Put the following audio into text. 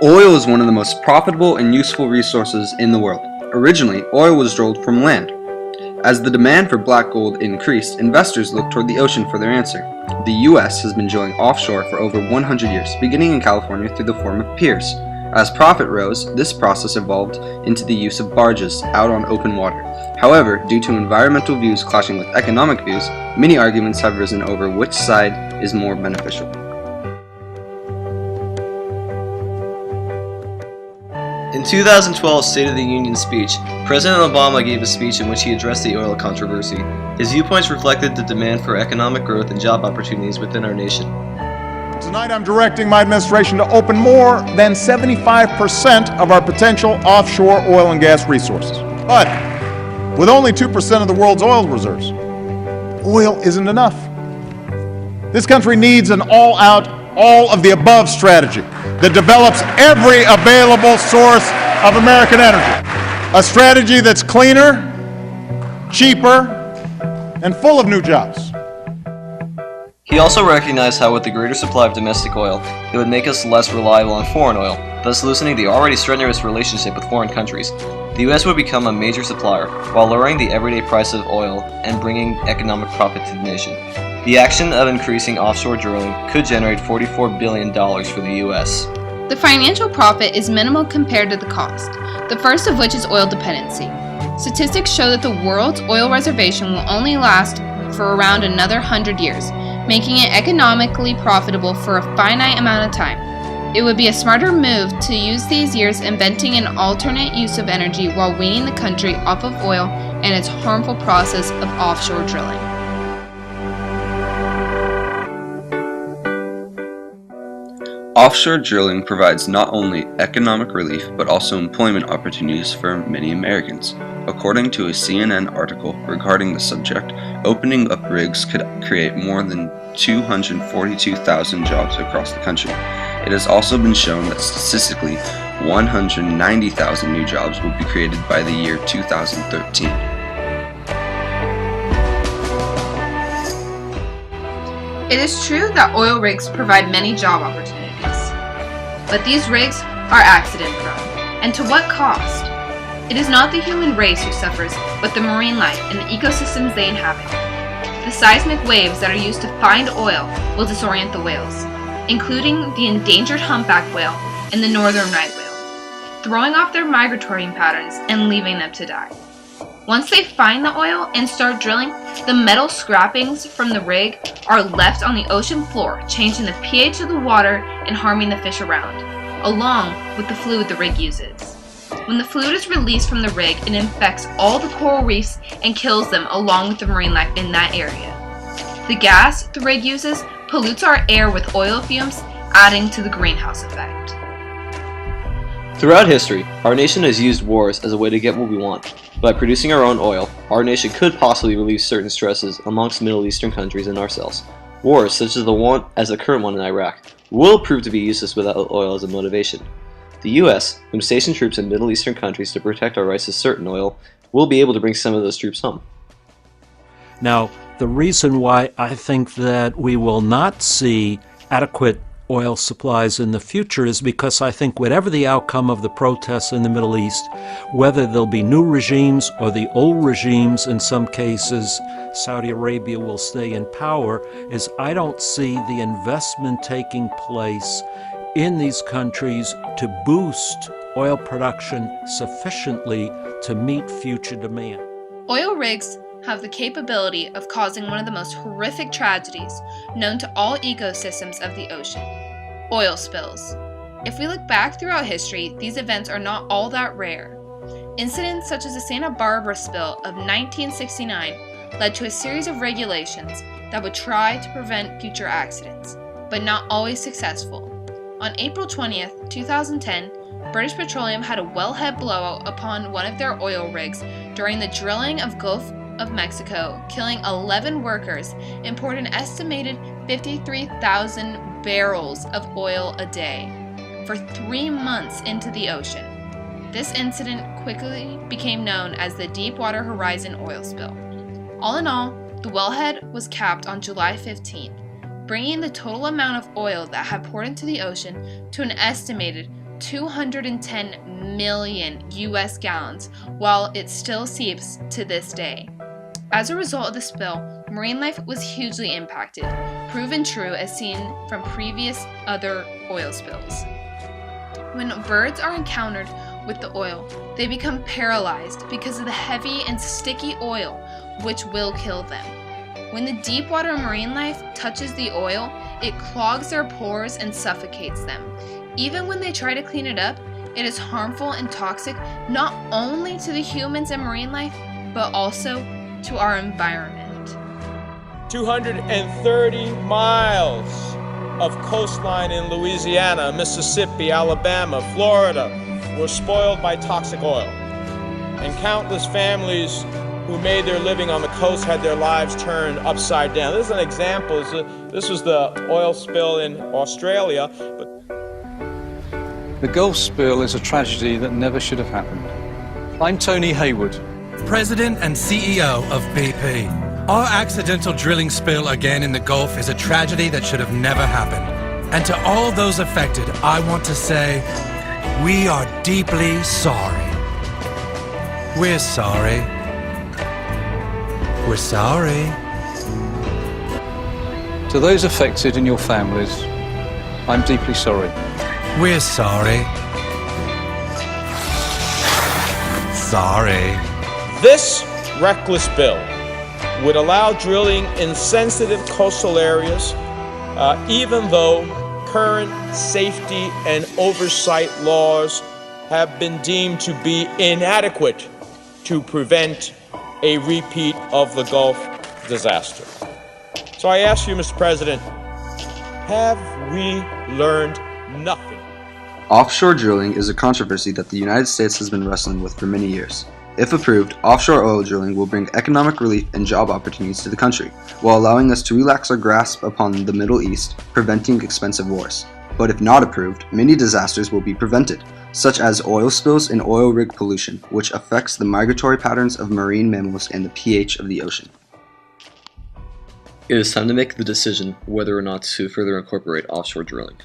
Oil is one of the most profitable and useful resources in the world. Originally, oil was drilled from land. As the demand for black gold increased, investors looked toward the ocean for their answer. The U.S. has been drilling offshore for over 100 years, beginning in California through the form of piers. As profit rose, this process evolved into the use of barges out on open water. However, due to environmental views clashing with economic views, many arguments have risen over which side is more beneficial. In 2012's State of the Union speech, President Obama gave a speech in which he addressed the oil controversy. His viewpoints reflected the demand for economic growth and job opportunities within our nation. Tonight I'm directing my administration to open more than 75% of our potential offshore oil and gas resources. But with only 2% of the world's oil reserves, oil isn't enough. This country needs an all-out, all-of-the-above strategy that develops every available source of American energy. A strategy that's cleaner, cheaper, and full of new jobs. He also recognized how with the greater supply of domestic oil, it would make us less reliable on foreign oil, thus loosening the already strenuous relationship with foreign countries. The U.S. would become a major supplier, while lowering the everyday price of oil and bringing economic profit to the nation. The action of increasing offshore drilling could generate $44 billion for the U.S. The financial profit is minimal compared to the cost, the first of which is oil dependency. Statistics show that the world's oil reservation will only last for around another 100 years, making it economically profitable for a finite amount of time. It would be a smarter move to use these years inventing an alternate use of energy while weaning the country off of oil and its harmful process of offshore drilling. Offshore drilling provides not only economic relief but also employment opportunities for many Americans. According to a CNN article regarding the subject, opening up rigs could create more than 242,000 jobs across the country. It has also been shown that statistically, 190,000 new jobs will be created by the year 2013. It is true that oil rigs provide many job opportunities, but these rigs are accident prone. And to what cost? It is not the human race who suffers, but the marine life and the ecosystems they inhabit. The seismic waves that are used to find oil will disorient the whales, including the endangered humpback whale and the northern right whale, throwing off their migratory patterns and leaving them to die. Once they find the oil and start drilling, the metal scrappings from the rig are left on the ocean floor, changing the pH of the water and harming the fish around, along with the fluid the rig uses. When the fluid is released from the rig, it infects all the coral reefs and kills them along with the marine life in that area. The gas the rig uses pollutes our air with oil fumes, adding to the greenhouse effect. Throughout history, our nation has used wars as a way to get what we want. By producing our own oil, our nation could possibly relieve certain stresses amongst Middle Eastern countries and ourselves. Wars, such as the current one in Iraq, will prove to be useless without oil as a motivation. The U.S., whom stationed troops in Middle Eastern countries to protect our rights to certain oil, will be able to bring some of those troops home. Now, the reason why I think that we will not see adequate oil supplies in the future is because I think whatever the outcome of the protests in the Middle East, whether there'll be new regimes or the old regimes, in some cases Saudi Arabia will stay in power, is I don't see the investment taking place in these countries to boost oil production sufficiently to meet future demand. Oil rigs have the capability of causing one of the most horrific tragedies known to all ecosystems of the ocean: oil spills. If we look back throughout history, these events are not all that rare. Incidents such as the Santa Barbara spill of 1969 led to a series of regulations that would try to prevent future accidents, but not always successful. On April 20th, 2010, British Petroleum had a wellhead blowout upon one of their oil rigs during the drilling of Gulf of Mexico, killing 11 workers and poured an estimated 53,000 barrels of oil a day for 3 months into the ocean. This incident quickly became known as the Deepwater Horizon oil spill. All in all, the wellhead was capped on July 15th, bringing the total amount of oil that had poured into the ocean to an estimated 210 million US gallons, while it still seeps to this day. As a result of the spill, marine life was hugely impacted, proven true as seen from previous other oil spills. When birds are encountered with the oil, they become paralyzed because of the heavy and sticky oil, which will kill them. When the deep water marine life touches the oil, it clogs their pores and suffocates them. Even when they try to clean it up, it is harmful and toxic not only to the humans and marine life, but also to our environment. 230 miles of coastline in Louisiana, Mississippi, Alabama, Florida were spoiled by toxic oil. And countless families who made their living on the coast had their lives turned upside down. This is an example. This was the oil spill in Australia. The Gulf spill is a tragedy that never should have happened. I'm Tony Hayward, President and CEO of BP. Our accidental drilling spill again in the Gulf is a tragedy that should have never happened. And to all those affected, I want to say, we are deeply sorry. We're sorry. We're sorry. To those affected and your families, I'm deeply sorry. We're sorry. Sorry. This reckless bill would allow drilling in sensitive coastal areas, even though current safety and oversight laws have been deemed to be inadequate to prevent a repeat of the Gulf disaster. So I ask you, Mr. President, have we learned nothing? Offshore drilling is a controversy that the United States has been wrestling with for many years. If approved, offshore oil drilling will bring economic relief and job opportunities to the country, while allowing us to relax our grasp upon the Middle East, preventing expensive wars. But if not approved, many disasters will be prevented, such as oil spills and oil rig pollution, which affects the migratory patterns of marine mammals and the pH of the ocean. It is time to make the decision whether or not to further incorporate offshore drilling.